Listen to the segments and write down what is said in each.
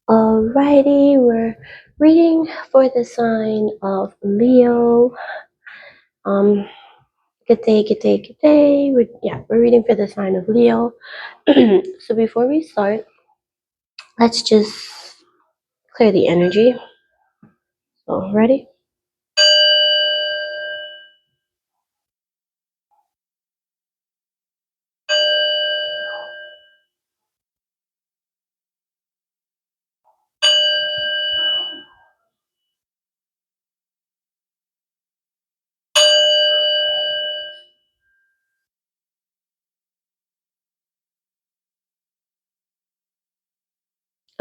Alrighty, we're reading for the sign of Leo. Um, good day, good day, good day. We're reading for the sign of Leo. So before we start, let's just clear the energy. So ready?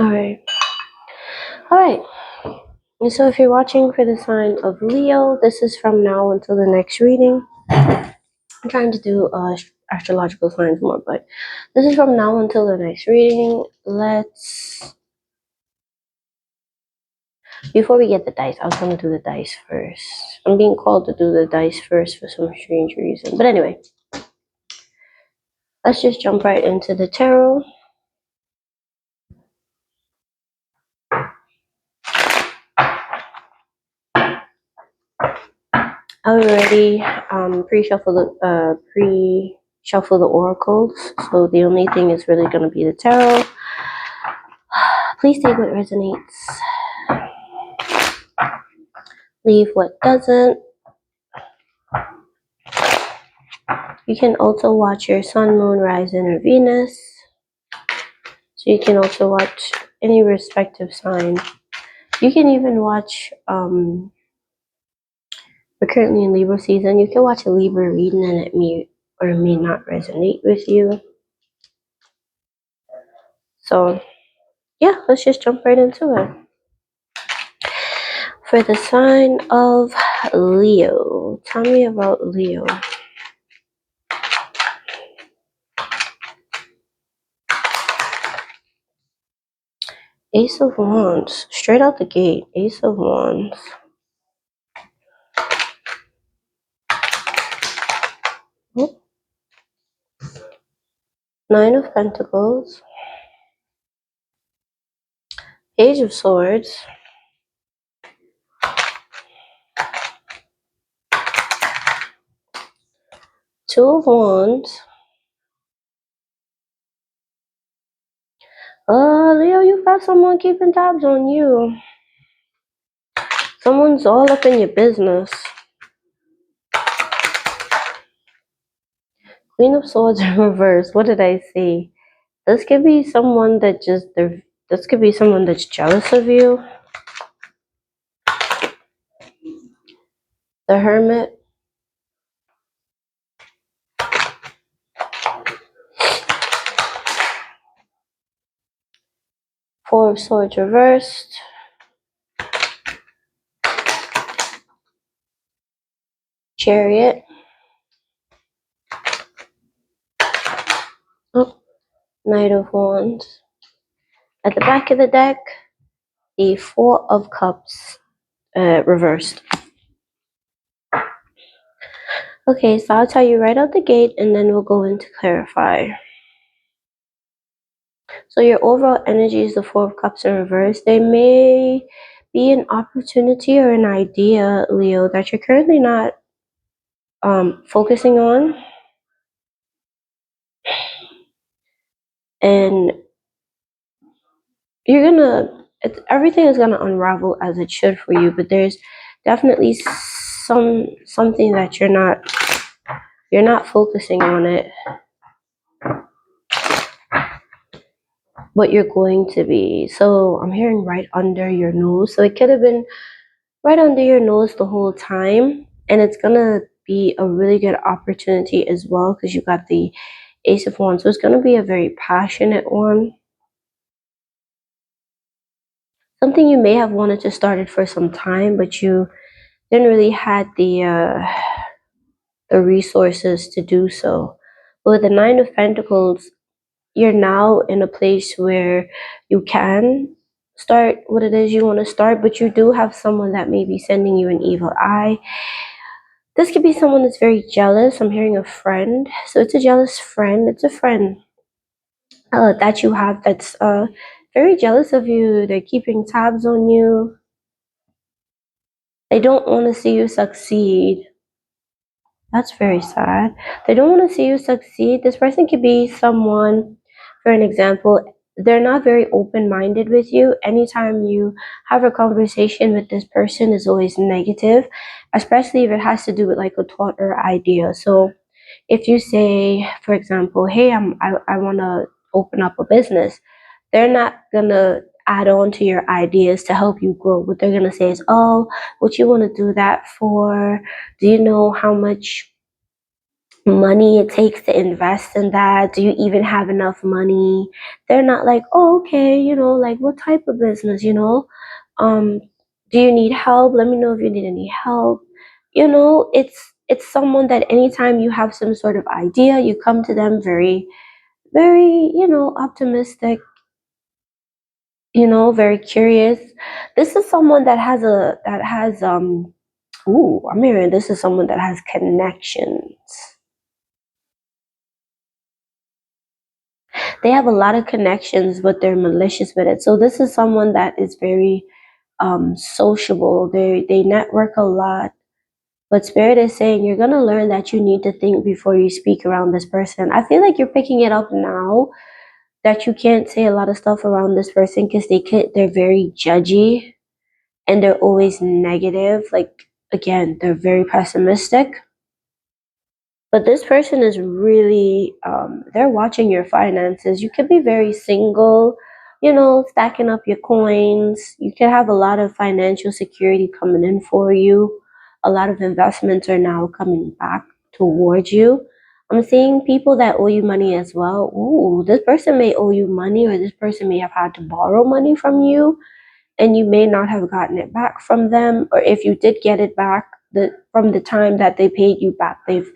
Alright. Alright. And so if you're watching for the sign of Leo, this is from now until the next reading. I'm trying to do astrological signs more, but this is from now until the next reading. Before we get the dice, I was going to do the dice first. I'm being called to do the dice first for some strange reason. But anyway, let's just jump right into the tarot. I already pre-shuffle the oracles, so the only thing is really going to be the tarot. Please take what resonates, leave what doesn't. You can also watch your sun, moon, rising, or Venus. So you can also watch any respective sign. You can even watch, we're currently in Libra season. You can watch a Libra reading and it may or may not resonate with you. So yeah, let's just jump right into it. For the sign of Leo, tell me about Leo. Ace of Wands, straight out the gate, Ace of Wands. Oh. Nine of Pentacles, Page of Swords, Two of Wands. Leo, you got someone keeping tabs on you. Someone's all up in your business. Queen of Swords in reverse. What did I say? This could be someone that this could be someone that's jealous of you. The Hermit. Four of Swords reversed. Chariot. Oh, Knight of Wands. At the back of the deck, the Four of Cups reversed. Okay, so I'll tell you right out the gate and then we'll go in to clarify. So your overall energy is the Four of Cups in reverse. There may be an opportunity or an idea, Leo, that you're currently not focusing on. And everything is gonna unravel as it should for you, but there's definitely something that you're not focusing on it, but you're going to be. So I'm hearing right under your nose. So it could have been right under your nose the whole time, and it's gonna be a really good opportunity as well because you got the Ace of Wands. So it's gonna be a very passionate one. Something you may have wanted to start it for some time, but you didn't really had the resources to do so. But with the Nine of Pentacles, you're now in a place where you can start what it is you want to start, but you do have someone that may be sending you an evil eye. This could be someone that's very jealous. I'm hearing a friend. So it's a jealous friend. It's a friend that you have that's very very jealous of you. They're keeping tabs on you. They don't want to see you succeed. That's very sad. They don't want to see you succeed. This person could be someone, for an example, they're not very open minded with you. Anytime you have a conversation with this person is always negative, especially if it has to do with like a thought or idea. So if you say, for example, hey, I want to open up a business, they're not gonna add on to your ideas to help you grow. What they're gonna say is, oh, what you want to do that for? Do you know how much money it takes to invest in that? Do you even have enough money? They're not like, oh, okay, like what type of business, Um, do you need help? Let me know if you need any help. It's someone that anytime you have some sort of idea, you come to them very, very, optimistic, very curious. This is someone I'm hearing this is someone that has connections. They have a lot of connections, but they're malicious with it. So this is someone that is very sociable. They network a lot. But Spirit is saying you're gonna learn that you need to think before you speak around this person. I feel like you're picking it up now that you can't say a lot of stuff around this person because they're very judgy and they're always negative. Like again, they're very pessimistic. But this person is really, they're watching your finances. You could be very single, stacking up your coins. You could have a lot of financial security coming in for you. A lot of investments are now coming back towards you. I'm seeing people that owe you money as well. Ooh, this person may owe you money, or this person may have had to borrow money from you, and you may not have gotten it back from them. Or if you did get it back, from the time that they paid you back, they've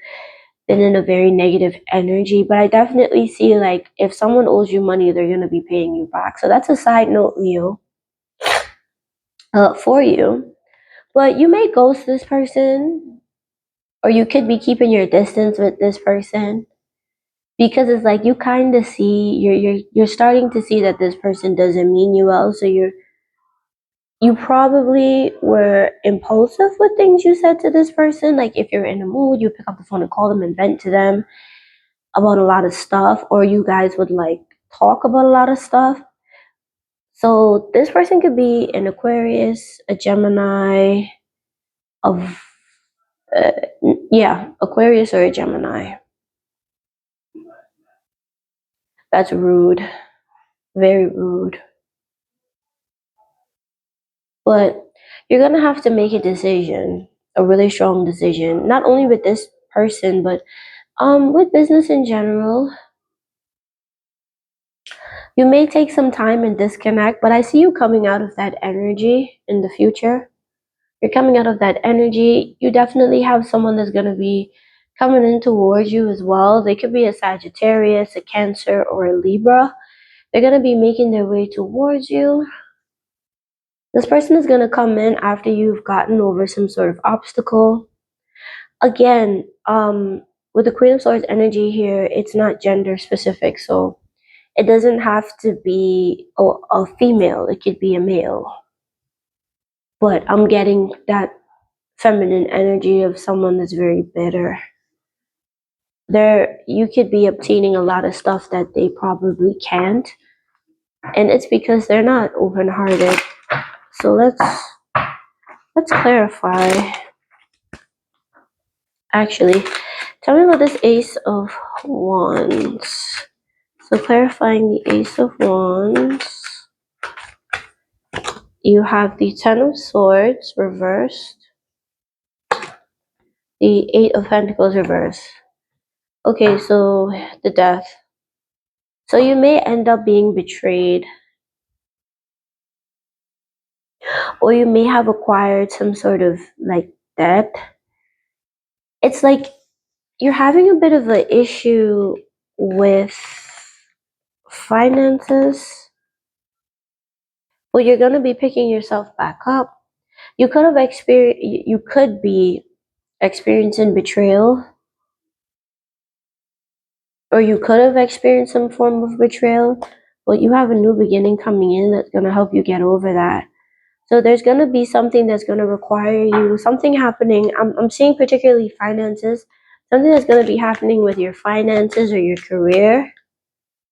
been in a very negative energy. But I definitely see like if someone owes you money, they're gonna be paying you back. So that's a side note, Leo, for you. But you may ghost this person, or you could be keeping your distance with this person because it's like you kind of see you're starting to see that this person doesn't mean you well. So you probably were impulsive with things you said to this person. Like if you're in a mood, you pick up the phone and call them and vent to them about a lot of stuff, or you guys would like talk about a lot of stuff. So this person could be an Aquarius, a Gemini, of uh, yeah, Aquarius or a Gemini. That's rude, very rude. But you're gonna have to make a decision, a really strong decision, not only with this person, but with business in general. You may take some time and disconnect, but I see you coming out of that energy in the future. You're coming out of that energy. You definitely have someone that's going to be coming in towards you as well. They could be a Sagittarius, a Cancer, or a Libra. They're going to be making their way towards you. This person is going to come in after you've gotten over some sort of obstacle. Again, with the Queen of Swords energy here, it's not gender specific. So it doesn't have to be a female, it could be a male. But I'm getting that feminine energy of someone that's very bitter. There, you could be obtaining a lot of stuff that they probably can't, and it's because they're not open-hearted. So let's clarify. Actually, tell me about this Ace of Wands. So clarifying the Ace of Wands, you have the Ten of Swords reversed, the Eight of Pentacles reversed. Okay, so the Death. So you may end up being betrayed, or you may have acquired some sort of like debt. It's like you're having a bit of an issue with finances, but you're going to be picking yourself back up. You could be experiencing betrayal, or you could have experienced some form of betrayal. but you have a new beginning coming in that's going to help you get over that. So there's going to be something that's going to require you, something happening. I'm seeing particularly finances, something that's going to be happening with your finances or your career,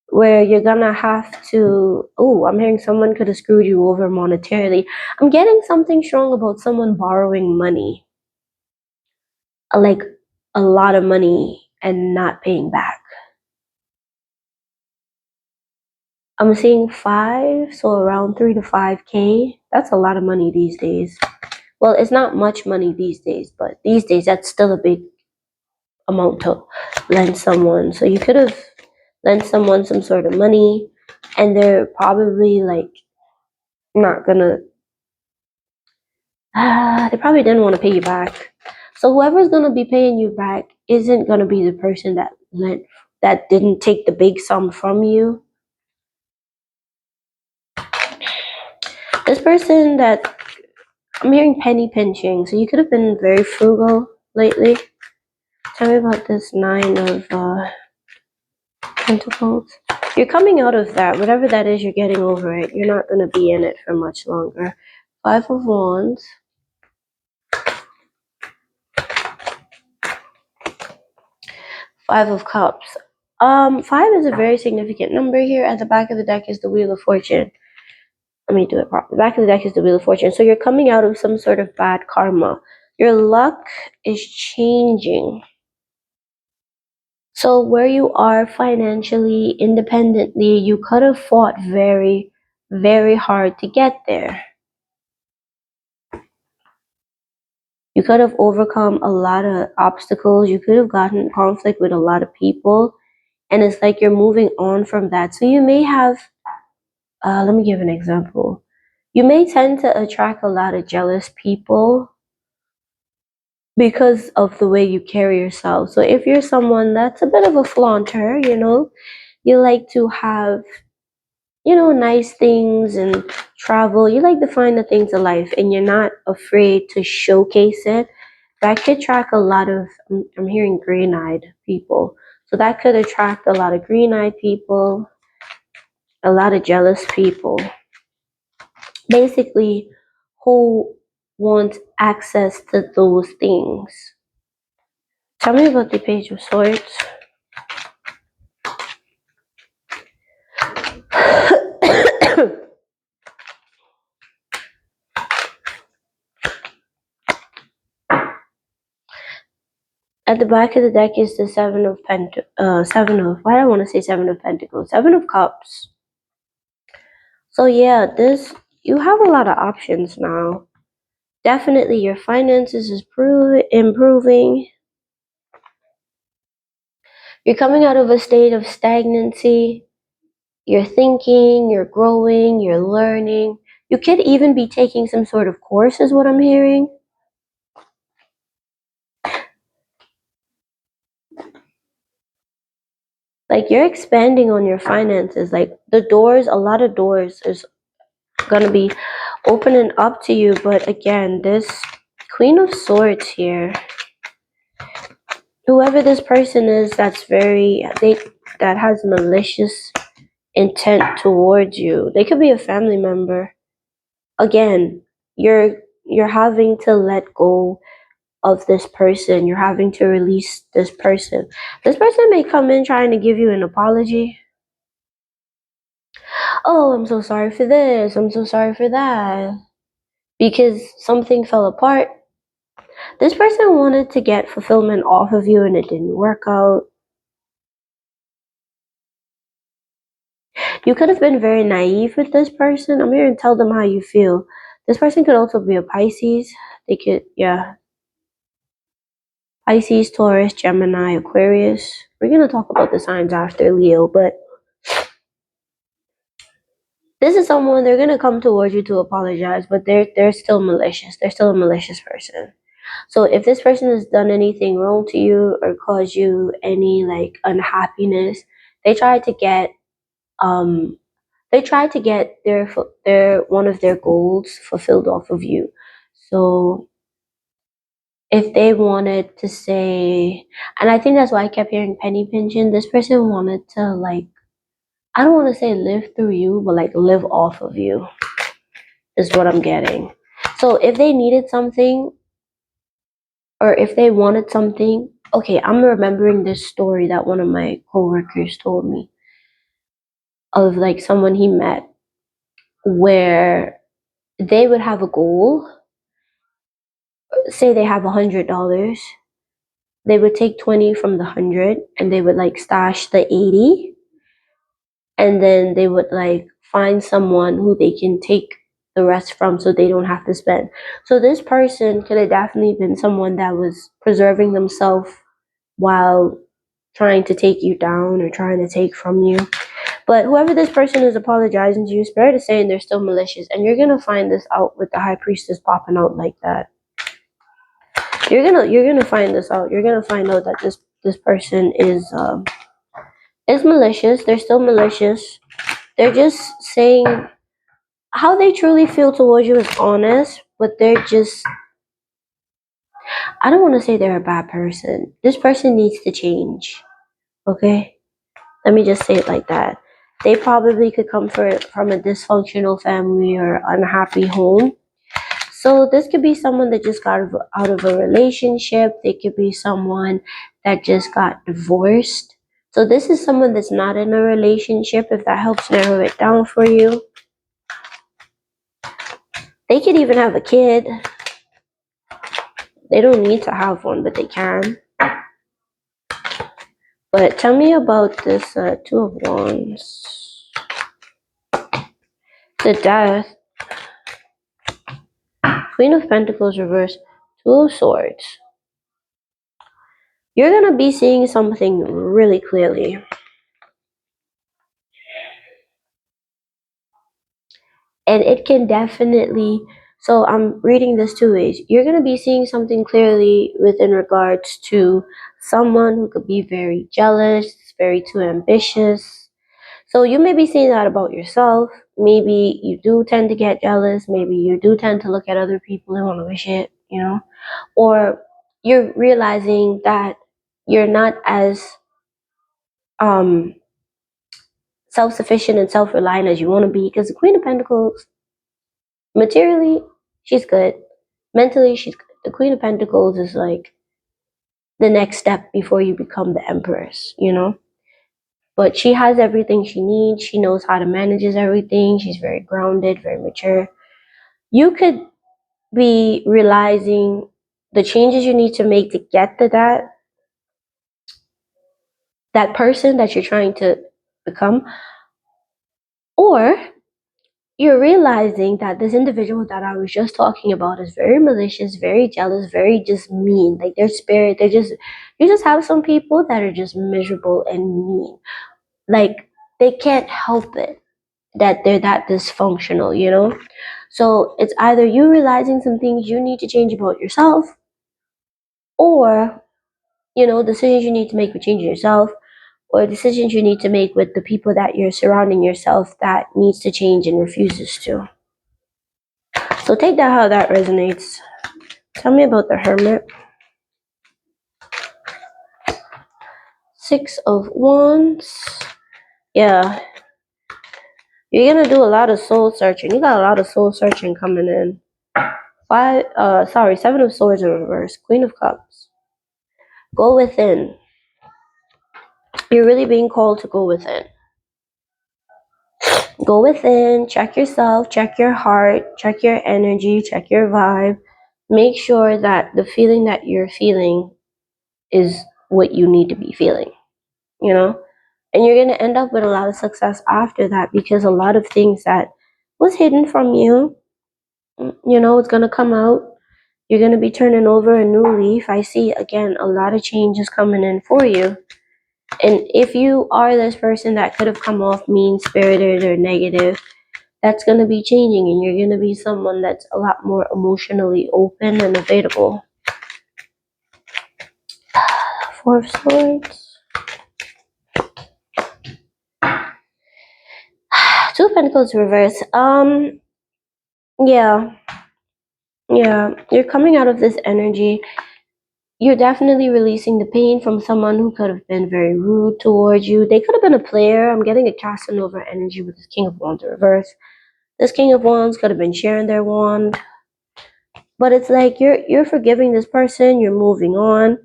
where you're going to have to, oh, I'm hearing someone could have screwed you over monetarily. I'm getting something strong about someone borrowing money, like a lot of money and not paying back. I'm seeing five, so around 3 to 5K. That's a lot of money these days. Well, it's not much money these days, but these days that's still a big amount to lend someone. So you could have lent someone some sort of money, and they're probably like not gonna. They probably didn't want to pay you back. So whoever's gonna be paying you back isn't gonna be the person that lent, that didn't take the big sum from you. This person that I'm hearing penny pinching, so you could have been very frugal lately. Tell me about this nine of pentacles. You're coming out of that. Whatever that is, you're getting over it. You're not going to be in it for much longer. Five of wands. Five of cups. Five is a very significant number here. At the back of the deck is the wheel of fortune. Let me do it properly. The back of the deck is the wheel of fortune. So you're coming out of some sort of bad karma. Your luck is changing. So where you are financially, independently, you could have fought very, very hard to get there. You could have overcome a lot of obstacles. You could have gotten in conflict with a lot of people. And it's like you're moving on from that. So you may have, let me give an example. You may tend to attract a lot of jealous people because of the way you carry yourself. So if you're someone that's a bit of a flaunter, you like to have, nice things and travel. You like to find the things of life and you're not afraid to showcase it. That could attract a lot of, I'm hearing green-eyed people. So that could attract a lot of green-eyed people, a lot of jealous people. Basically, who want access to those things. Tell me about the Page of Swords. At the back of the deck is the why do I want to say Seven of Pentacles? Seven of Cups. So yeah, you have a lot of options now. Definitely your finances is improving. You're coming out of a state of stagnancy. You're thinking, you're growing, you're learning. You could even be taking some sort of course, is what I'm hearing. Like you're expanding on your finances. Like a lot of doors is gonna be opening up to you. But again, this Queen of Swords here, whoever this person is that has malicious intent towards you, they could be a family member. Again, you're having to let go of this person. You're having to release this person. This person may come in trying to give you an apology. Oh, I'm so sorry for this. I'm so sorry for that. Because something fell apart. This person wanted to get fulfillment off of you and it didn't work out. You could have been very naive with this person. I'm here to tell them how you feel. This person could also be a Pisces. They could, yeah. Pisces, Taurus, Gemini, Aquarius. We're going to talk about the signs after Leo, but this is someone, they're going to come towards you to apologize, but they're still malicious. They're still a malicious person. So if this person has done anything wrong to you or caused you any like unhappiness, they try to get um their one of their goals fulfilled off of you. So if they wanted to say, and I think that's why I kept hearing penny pinching, this person wanted to like I don't want to say live through you, but like live off of you is what I'm getting. So if they needed something or if they wanted something, okay, I'm remembering this story that one of my coworkers told me of like someone he met where they would have a goal. Say they have $100, they would take 20 from the 100 and they would like stash the 80, and then they would like find someone who they can take the rest from so they don't have to spend. So this person could have definitely been someone that was preserving themselves while trying to take you down or trying to take from you. But whoever this person is apologizing to you, Spirit is saying they're still malicious, and you're gonna find this out with the High Priestess popping out like that. You're gonna find this out. You're gonna find out that this person is malicious. They're still malicious. They're just saying how they truly feel towards you is honest, but they're just, I don't want to say they're a bad person. This person needs to change. Okay? Let me just say it like that. They probably could come from a dysfunctional family or unhappy home. So this could be someone that just got out of a relationship. They could be someone that just got divorced. So this is someone that's not in a relationship, if that helps narrow it down for you. They could even have a kid. They don't need to have one, but they can. But tell me about this Two of Wands. The Death. Queen of Pentacles reversed. Two of Swords. You're going to be seeing something really clearly. And it can definitely, so I'm reading this two ways. You're going to be seeing something clearly within regards to someone who could be very jealous, very too ambitious. So you may be seeing that about yourself. Maybe you do tend to get jealous. Maybe you do tend to look at other people and want to wish it, you know? Or you're realizing that you're not as um, self-sufficient and self-reliant as you want to be, because the Queen of Pentacles, materially, she's good. Mentally, she's good. The Queen of Pentacles is like the next step before you become the Empress, you know? But she has everything she needs. She knows how to manage everything. She's very grounded, very mature. You could be realizing the changes you need to make to get to that person that you're trying to become, or you're realizing that this individual that I was just talking about is very malicious, very jealous, very just mean. Like their spirit, you just have some people that are just miserable and mean. Like they can't help it that they're that dysfunctional, you know? So it's either you realizing some things you need to change about yourself, or, you know, decisions you need to make with changing yourself, or decisions you need to make with the people that you're surrounding yourself that needs to change and refuses to. So take that how that resonates. Tell me about the Hermit. Six of Wands. Yeah. You're gonna do a lot of soul searching. You got a lot of soul searching coming in. Seven of Swords in reverse. Queen of Cups. Go within. You're really being called to go within. Go within, check yourself, check your heart, check your energy, check your vibe. Make sure that the feeling that you're feeling is what you need to be feeling, you know? And you're going to end up with a lot of success after that, because a lot of things that was hidden from you, you know, it's going to come out. You're going to be turning over a new leaf. I see, again, a lot of changes coming in for you. And if you are this person that could have come off mean-spirited or negative, that's going to be changing, and you're going to be someone that's a lot more emotionally open and available. Four of Swords. Two of Pentacles reverse. Yeah. You're coming out of this energy. you're definitely releasing the pain from someone who could have been very rude towards you. They could have been a player. I'm getting a Casanova energy with this King of Wands in reverse. This King of Wands could have been sharing their wand, but it's like you're forgiving this person. You're moving on.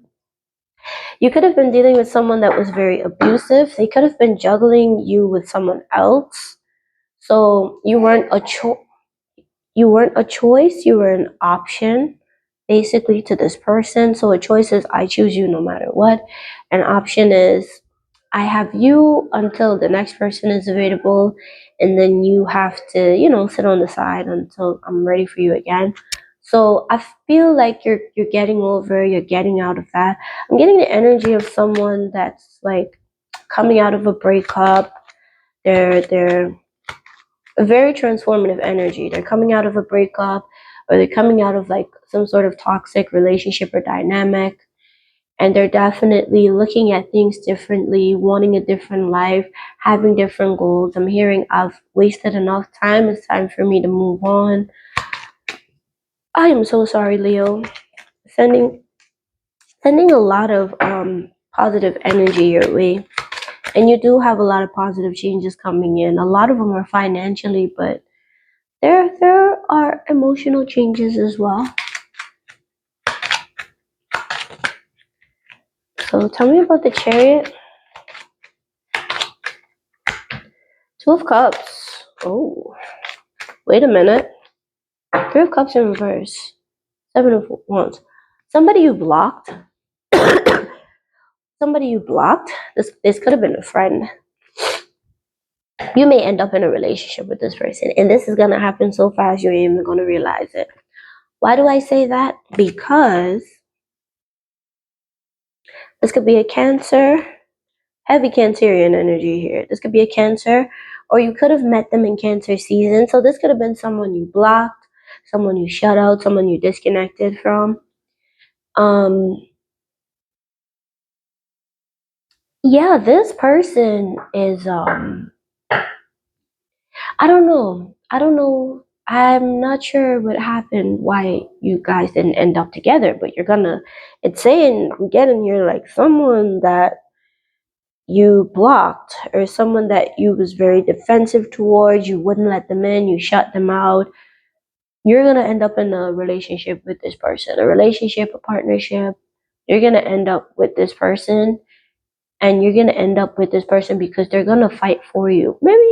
You could have been dealing with someone that was very abusive. They could have been juggling you with someone else. So you weren't a choice, you were an option basically to this person. So a choice is I choose you no matter what. An option is I have you until the next person is available, and then you have to, sit on the side until I'm ready for you again. So I feel like you're getting over, you're getting out of that. I'm getting the energy of someone that's like coming out of a breakup. They're a very transformative energy. They're coming out of a breakup, or they're coming out of like some sort of toxic relationship or dynamic, and they're definitely looking at things differently, wanting a different life, having different goals. I'm hearing I've wasted enough time. It's time for me to move on. I am so sorry, Leo. Sending sending a lot of positive energy your way. And you do have a lot of positive changes coming in. A lot of them are financially, but there are emotional changes as well. So tell me about the Chariot. Two of Cups. Oh, wait a minute. Three of Cups in reverse. Seven of Wands. Somebody you blocked. Somebody you blocked. This could have been a friend. You may end up in a relationship with this person, and this is gonna happen so fast you ain't even gonna realize it. Why do I say that? Because this could be a Cancer, heavy Cancerian energy here. This could be a Cancer, or you could have met them in Cancer season. So this could have been someone you blocked, someone you shut out, someone you disconnected from. Um, yeah, this person is I don't know. I don't know. I'm not sure what happened, why you guys didn't end up together, but it's saying, I'm getting here like someone that you blocked, or someone that you was very defensive towards, you wouldn't let them in, you shut them out. You're gonna end up in a relationship with this person, a relationship, a partnership. You're gonna end up with this person, and you're gonna end up with this person because they're gonna fight for you. Maybe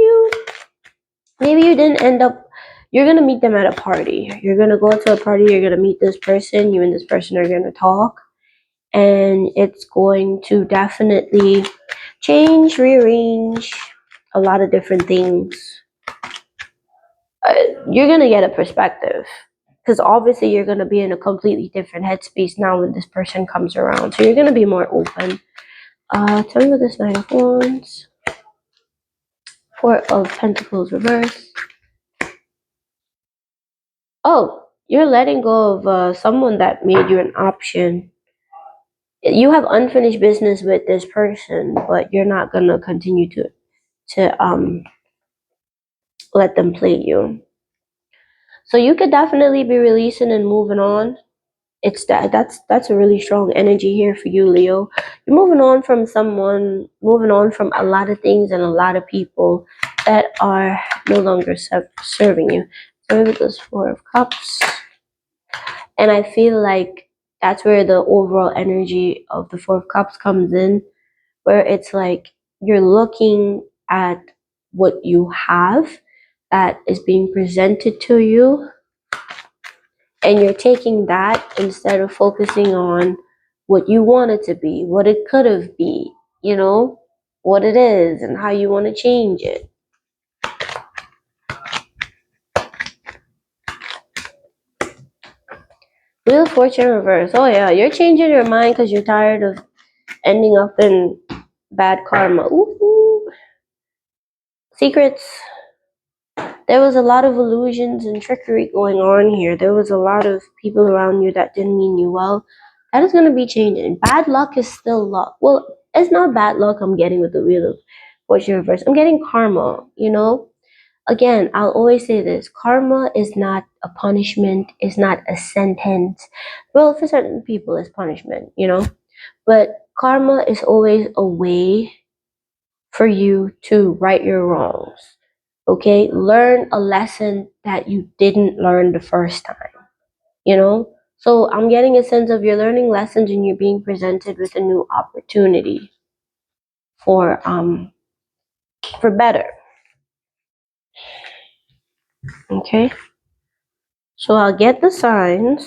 you didn't end up, you're gonna meet them at a party. You're gonna go to a party, you're gonna meet this person, you and this person are gonna talk, and it's going to definitely change, rearrange a lot of different things. You're gonna get a perspective, because obviously you're gonna be in a completely different headspace now when this person comes around. So you're gonna be more open. Tell me what this Nine of Wands, Four of Pentacles reverse. Oh, you're letting go of someone that made you an option. You have unfinished business with this person, but you're not gonna continue to let them play you. So you could definitely be releasing and moving on. That's a really strong energy here for you, Leo. You're moving on from someone, moving on from a lot of things and a lot of people that are no longer serving you. So maybe this Four of Cups. And I feel like that's where the overall energy of the Four of Cups comes in, where it's like you're looking at what you have that is being presented to you, and you're taking that instead of focusing on what you want it to be, what it could have been, what it is and how you want to change it. Wheel of Fortune reverse. Oh yeah, you're changing your mind because you're tired of ending up in bad karma. Ooh. Secrets. There was a lot of illusions and trickery going on here. There was a lot of people around you that didn't mean you well. That is going to be changing. Bad luck is still luck. Well, it's not bad luck I'm getting with the Wheel of Fortune reverse. I'm getting karma, Again, I'll always say this: karma is not a punishment, is not a sentence. Well, for certain people, it's punishment, but karma is always a way for you to right your wrongs. Okay? Learn a lesson that you didn't learn the first time, you know? So I'm getting a sense of you're learning lessons and you're being presented with a new opportunity for better. Okay? So I'll get the signs.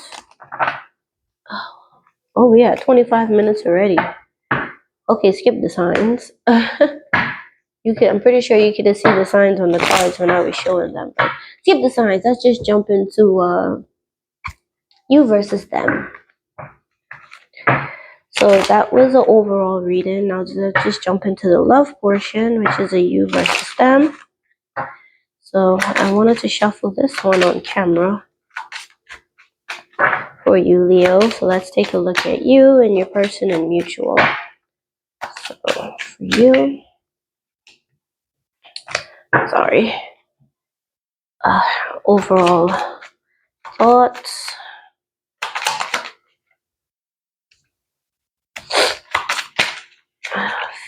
Oh yeah, 25 minutes already. Okay, skip the signs. I'm pretty sure you could see the signs on the cards when I was showing them. But skip the signs. Let's just jump into you versus them. So that was the overall reading. Now let's just jump into the love portion, which is a you versus them. So I wanted to shuffle this one on camera for you, Leo. So let's take a look at you and your person and mutual. So for you, sorry. Overall thoughts,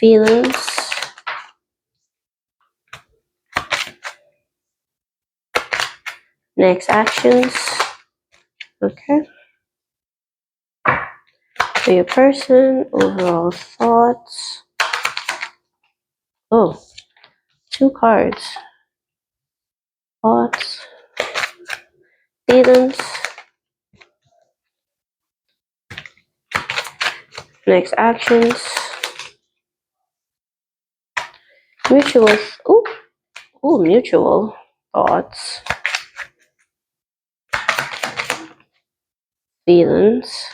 feelings, next actions. Okay. For your person, overall thoughts. Oh, two cards. Thoughts, feelings, next actions, mutual. Mutual thoughts, feelings.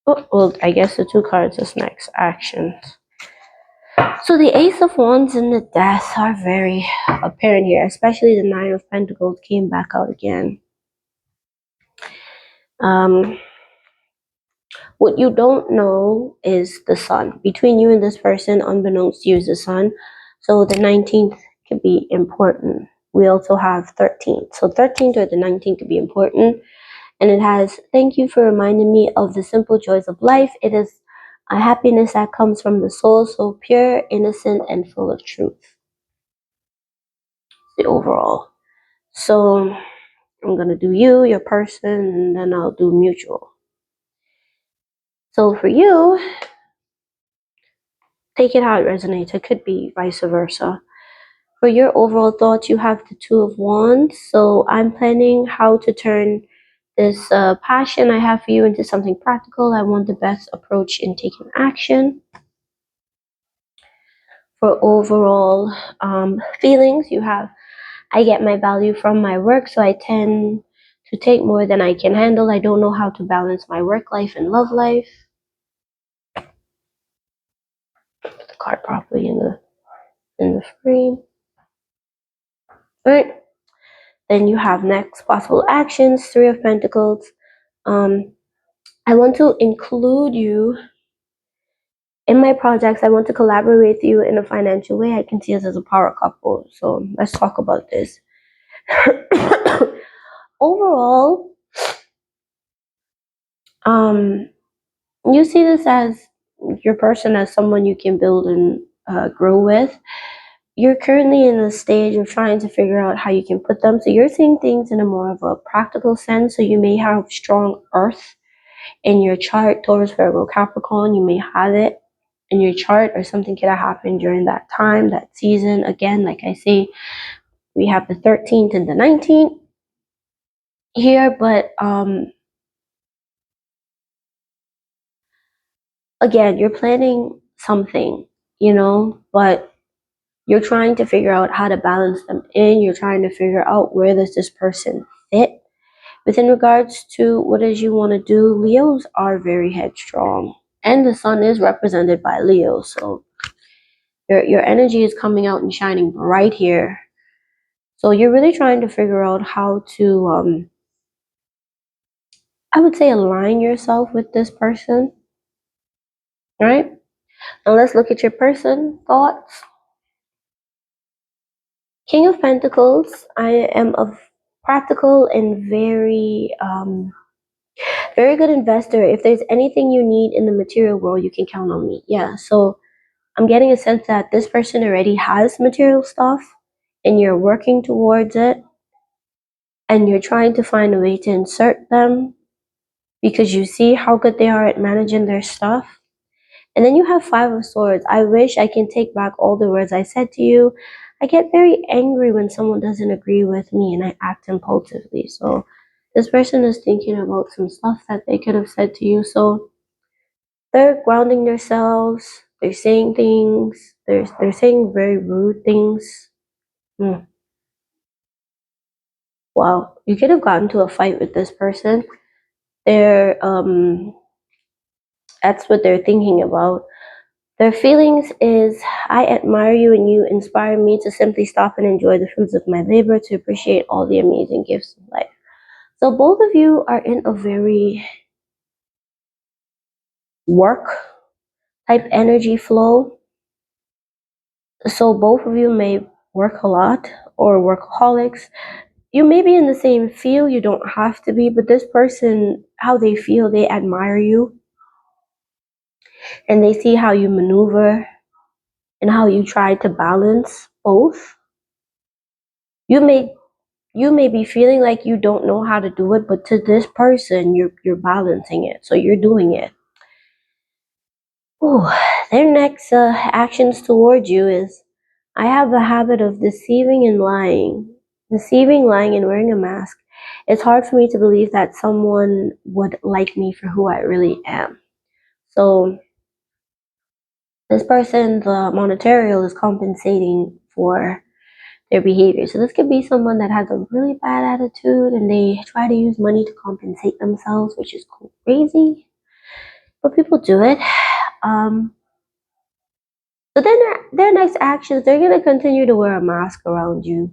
Ooh, well, I guess the two cards is next actions. So the Ace of Wands and the Death are very apparent here, especially the Nine of Pentacles came back out again. What you don't know is the sun. Between you and this person, unbeknownst to you, is the sun. So the 19th could be important. We also have 13th. So 13th or the 19th could be important. And it has, thank you for reminding me of the simple joys of life. It is a happiness that comes from the soul, so pure, innocent, and full of truth. The overall. So I'm going to do you, your person, and then I'll do mutual. So for you, take it how it resonates. It could be vice versa. For your overall thoughts, you have the Two of Wands. So I'm planning how to turn this passion I have for you into something practical. I want the best approach in taking action. For overall feelings, you have, I get my value from my work, so I tend to take more than I can handle. I don't know how to balance my work life and love life. Put the card properly in the frame. All right. Then you have next possible actions, Three of Pentacles. I want to include you in my projects. I want to collaborate with you in a financial way. I can see us as a power couple. So let's talk about this. Overall, you see this as your person as someone you can build and grow with. You're currently in a stage of trying to figure out how you can put them. So you're seeing things in a more of a practical sense. So you may have strong earth in your chart, Taurus, Virgo, Capricorn. You may have it in your chart, or something could have happened during that time, that season. Again, like I say, we have the 13th and the 19th here, but again, you're planning something, but you're trying to figure out how to balance them in. You're trying to figure out where does this person fit within regards to what it is you want to do. Leos are very headstrong, and the sun is represented by Leo, so your energy is coming out and shining right here. So you're really trying to figure out how to I would say align yourself with this person, right? Now let's look at your person thoughts. King of Pentacles. I am a practical and very good investor. If there's anything you need in the material world, you can count on me. Yeah. So I'm getting a sense that this person already has material stuff and you're working towards it and you're trying to find a way to insert them because you see how good they are at managing their stuff. And then you have Five of Swords. I wish I can take back all the words I said to you. I get very angry when someone doesn't agree with me and I act impulsively. So this person is thinking about some stuff that they could have said to you. So they're grounding themselves. They're saying things. They're saying very rude things. Hmm. Wow, you could have gotten to a fight with this person. They're that's what they're thinking about. Their feelings is, I admire you and you inspire me to simply stop and enjoy the fruits of my labor, to appreciate all the amazing gifts of life. So both of you are in a very work type energy flow. So both of you may work a lot or workaholics. You may be in the same field, you don't have to be, but this person, how they feel, they admire you and they see how you maneuver and how you try to balance both. You may you may be feeling like you don't know how to do it, but to this person you're balancing it. So you're doing it. Ooh, their next actions towards you is, I have a habit of deceiving and lying. Deceiving, lying, and wearing a mask. It's hard for me to believe that someone would like me for who I really am. So this person, the monetarial, is compensating for their behavior. So this could be someone that has a really bad attitude and they try to use money to compensate themselves, which is crazy. But people do it. Um, so then their next actions, they're gonna continue to wear a mask around you.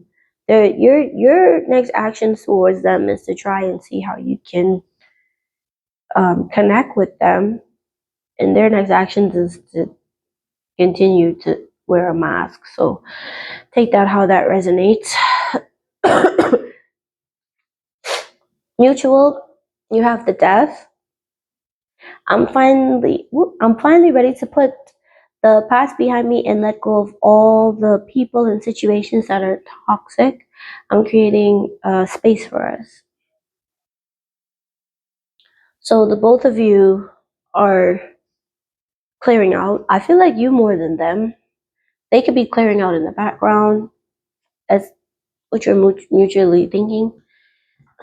Your next actions towards them is to try and see how you can connect with them, and their next actions is to continue to wear a mask. So take that how that resonates. Mutual, you have the death. I'm finally ready to put the past behind me and let go of all the people and situations that are toxic. I'm creating a space for us. So the both of you are clearing out. I feel like you more than them. They could be clearing out in the background as what you're mutually thinking.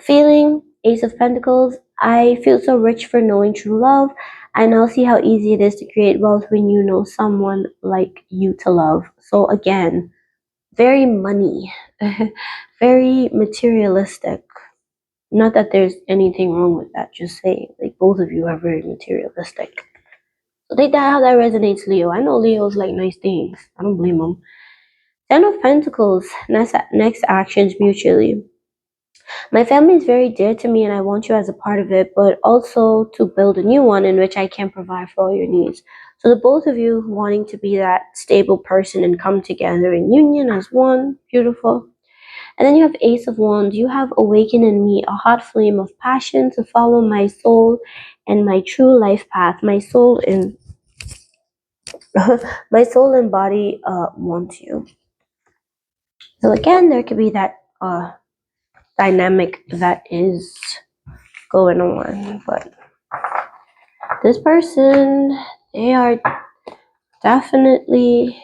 Feeling, Ace of Pentacles. I feel so rich for knowing true love. I now see how easy it is to create wealth when you know someone like you to love. So again, very money, very materialistic. Not that there's anything wrong with that, just saying, like both of you are very materialistic. So take that how that resonates, Leo. I know Leos like nice things. I don't blame them. Ten of Pentacles, next actions mutually. My family is very dear to me and I want you as a part of it, but also to build a new one in which I can provide for all your needs. So the both of you wanting to be that stable person and come together in union as one. Beautiful. And then you have Ace of Wands. You have awakened in me a hot flame of passion to follow my soul and my true life path. My soul and my soul and body want you. So again, there could be that dynamic that is going on, but this person, they are definitely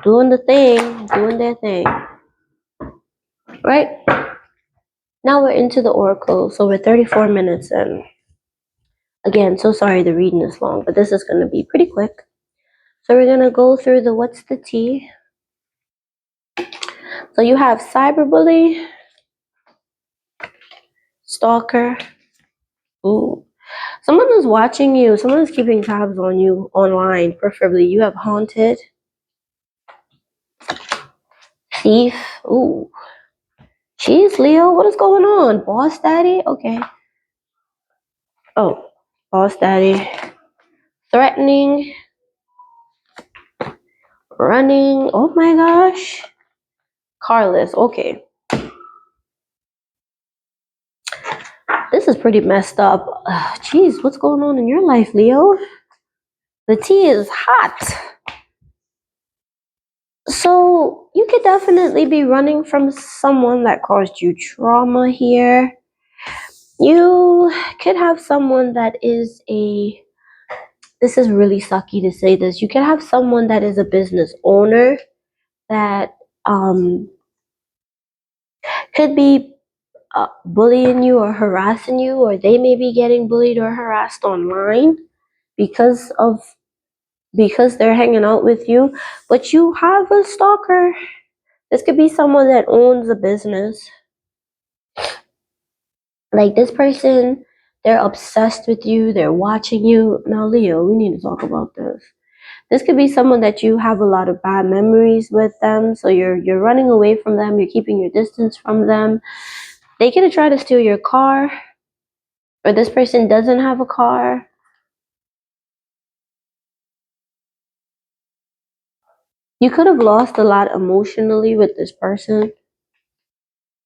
doing the thing, doing their thing. Right? Now we're into the oracle, so we're 34 minutes in. Again, so sorry the reading is long, but this is going to be pretty quick. So we're going to go through the what's the tea. So you have cyberbully, stalker. Ooh. Someone is watching you. Someone is keeping tabs on you online, preferably. You have haunted, thief. Ooh. Jeez, Leo, what is going on? Boss daddy? Okay. Oh. boss daddy, threatening, running. Oh my gosh. Carless. Okay. This is pretty messed up. Jeez, what's going on in your life, Leo? The tea is hot. So you could definitely be running from someone that caused you trauma here. You could have someone that is this is really sucky to say this. You could have someone that is a business owner that could be bullying you or harassing you, or they may be getting bullied or harassed online because of because they're hanging out with you. But you have a stalker. This could be someone that owns a business. Like this person, they're obsessed with you, they're watching you. Now, Leo, we need to talk about this. This could be someone that you have a lot of bad memories with them, so you're running away from them, you're keeping your distance from them. They could have tried to steal your car, or this person doesn't have a car. You could have lost a lot emotionally with this person.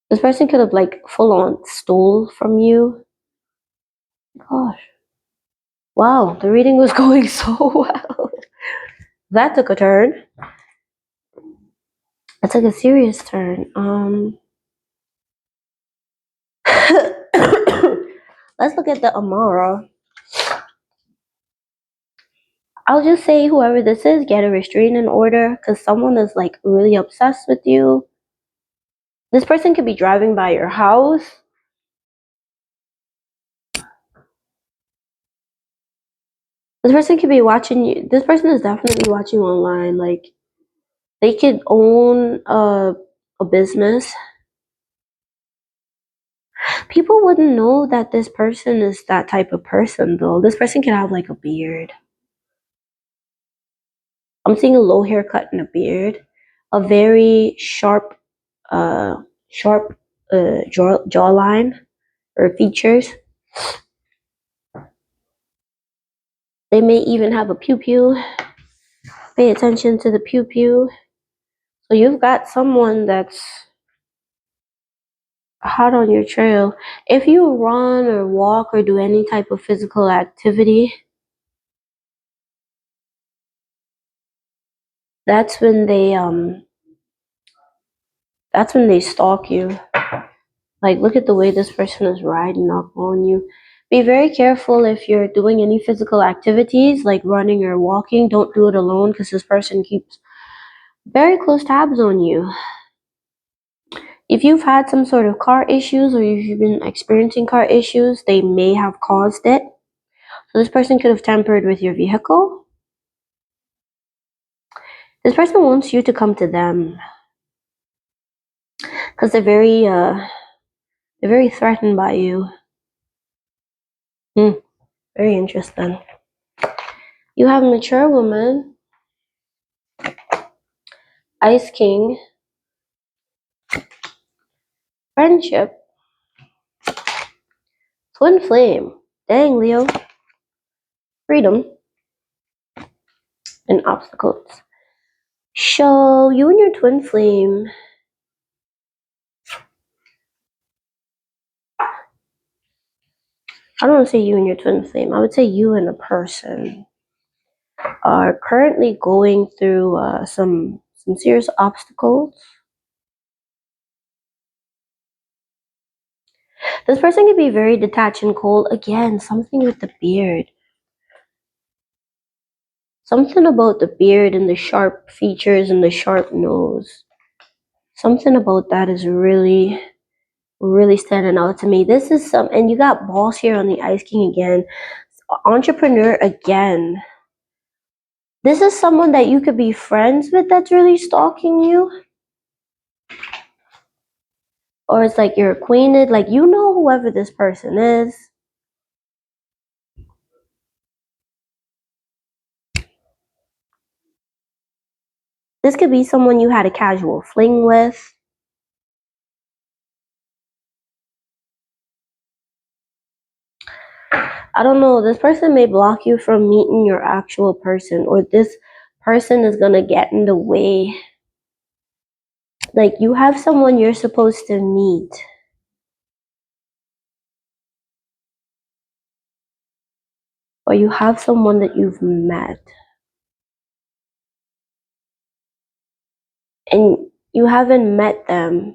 This person could have like full on stole from you. Gosh. Wow, the reading was going so well. That took a turn. It took a serious turn. Let's look at the Amara. I'll just say whoever this is, get a restraining order because someone is like really obsessed with you. This person could be driving by your house. This person could be watching you. This person is definitely watching you online. Like they could own a business. People wouldn't know that this person is that type of person though. This person could have like a beard. I'm seeing a low haircut and a beard, a very uh, sharp jawline or features. They may even have a pew pew. Pay attention to the pew pew. So you've got someone that's hot on your trail. If you run or walk or do any type of physical activity, that's when they stalk you. Like look at the way this person is riding up on you. Be very careful if you're doing any physical activities like running or walking. Don't do it alone because this person keeps very close tabs on you. If you've had some sort of car issues or if you've been experiencing car issues, they may have caused it. So this person could have tampered with your vehicle. This person wants you to come to them because they're very threatened by you. Very interesting. You have a mature woman, Ice King, friendship, twin flame. Dang, Leo. Freedom and obstacles. So you and your twin flame. I don't want to say you and your twin flame. I would say you and a person are currently going through some serious obstacles. This person can be very detached and cold. Again, something with the beard. Something about the beard and the sharp features and the sharp nose. Something about that is really, really standing out to me. This is and you got balls here on the Ice King again. Entrepreneur again. This is someone that you could be friends with that's really stalking you. Or it's like you're acquainted, like you know whoever this person is. This could be someone you had a casual fling with. I don't know, this person may block you from meeting your actual person, or this person is gonna get in the way. Like, you have someone you're supposed to meet, or you have someone that you've met, and you haven't met them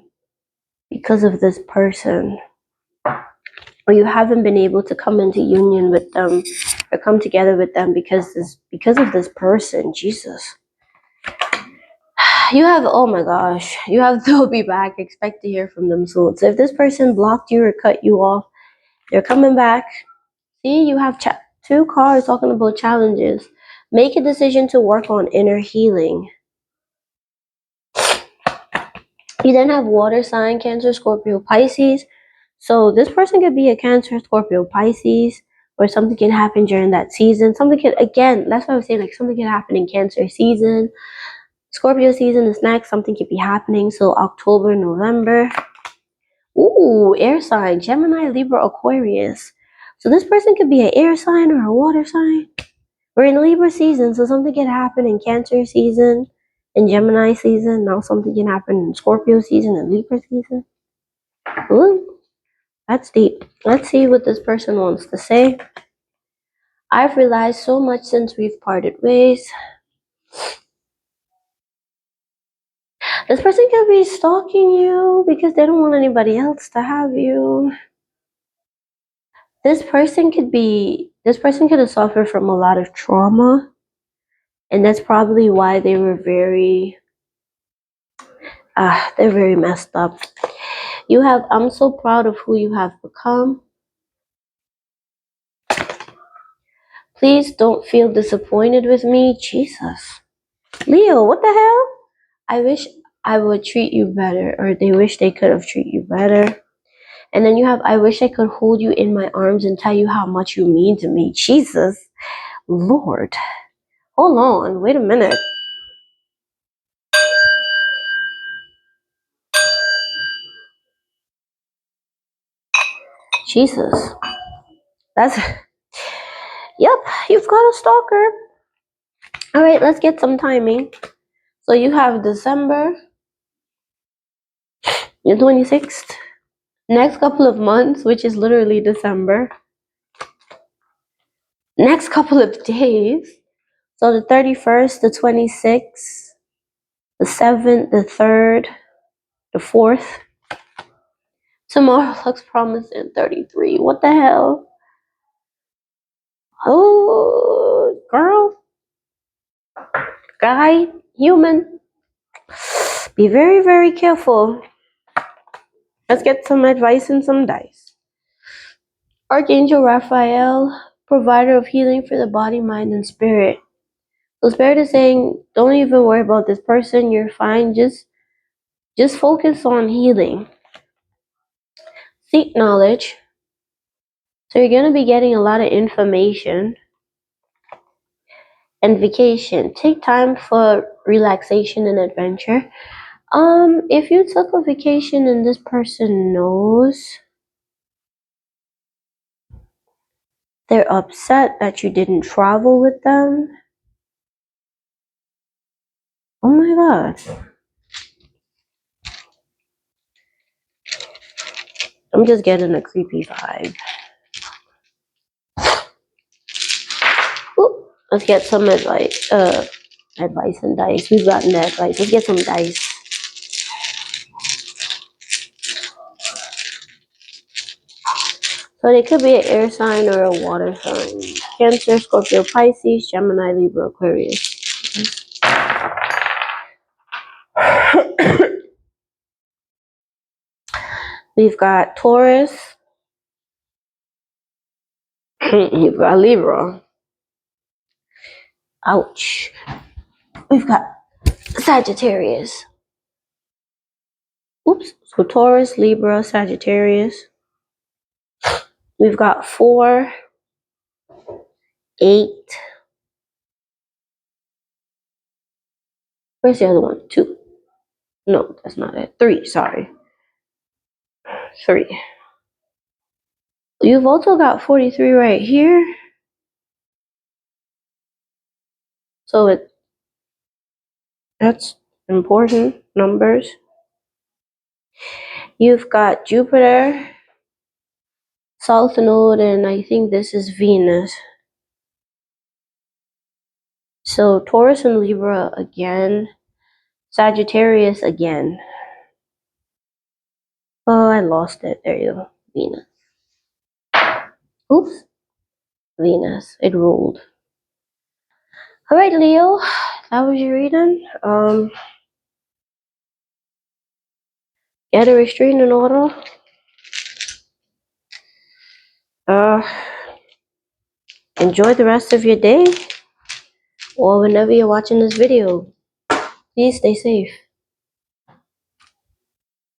because of this person, or you haven't been able to come into union with them or come together with them because of this person. Jesus. You have, oh my gosh, you have they'll be back. Expect to hear from them soon. So if this person blocked you or cut you off, they're coming back. See, you have two cards talking about challenges. Make a decision to work on inner healing. You then have water sign, Cancer, Scorpio, Pisces. So this person could be a Cancer, Scorpio, Pisces, or something can happen during that season. Something can, again, that's what I was saying, like something can happen in Cancer season. Scorpio season is next. Something could be happening. So October, November. Ooh, air sign, Gemini, Libra, Aquarius. So this person could be an air sign or a water sign. We're in Libra season, so something can happen in Cancer season, in Gemini season. Now something can happen in Scorpio season and Libra season. Ooh, that's deep. Let's see what this person wants to say. I've realized so much since we've parted ways. This person could be stalking you because they don't want anybody else to have you. This person could have suffered from a lot of trauma, and that's probably why they were they're very messed up. You have, I'm so proud of who you have become. Please don't feel disappointed with me. Jesus. Leo, what the hell? I wish I would treat you better, or they wish they could have treated you better. And then you have, I wish I could hold you in my arms and tell you how much you mean to me. Jesus. Lord. Hold on. Wait a minute. Jesus. That's, yep, you've got a stalker. All right, let's get some timing. So you have December, the 26th, next couple of months, which is literally December, next couple of days. So the 31st, the 26th, the 7th, the 3rd, the 4th. Tomorrow looks promising, 33. What the hell? Oh, girl, guy, human. Be very, very careful. Let's get some advice and some dice. Archangel Raphael, provider of healing for the body, mind, and spirit. So Spirit is saying, don't even worry about this person. You're fine. Just focus on healing. Seek knowledge. So you're going to be getting a lot of information. And vacation. Take time for relaxation and adventure. If you took a vacation and this person knows, they're upset that you didn't travel with them. Oh my God. I'm just getting a creepy vibe. Ooh, let's get some advice. Advice and dice. We've gotten that advice. Let's get some dice. So they could be an air sign or a water sign. Cancer, Scorpio, Pisces, Gemini, Libra, Aquarius. We've got Taurus. You've got Libra. Ouch. We've got Sagittarius. Oops. So Taurus, Libra, Sagittarius. We've got 4, 8. Where's the other one? 2. No, that's not it. 3, sorry. 3. You've also got 43 right here. So that's important numbers. You've got Jupiter, South Node, and I think this is Venus. So Taurus and Libra again. Sagittarius again. Oh, I lost it. There you go. Venus. Oops. Venus. It ruled. Alright, Leo. That was your reading. Get a restraining order. Enjoy the rest of your day or whenever you're watching this video. Please stay safe.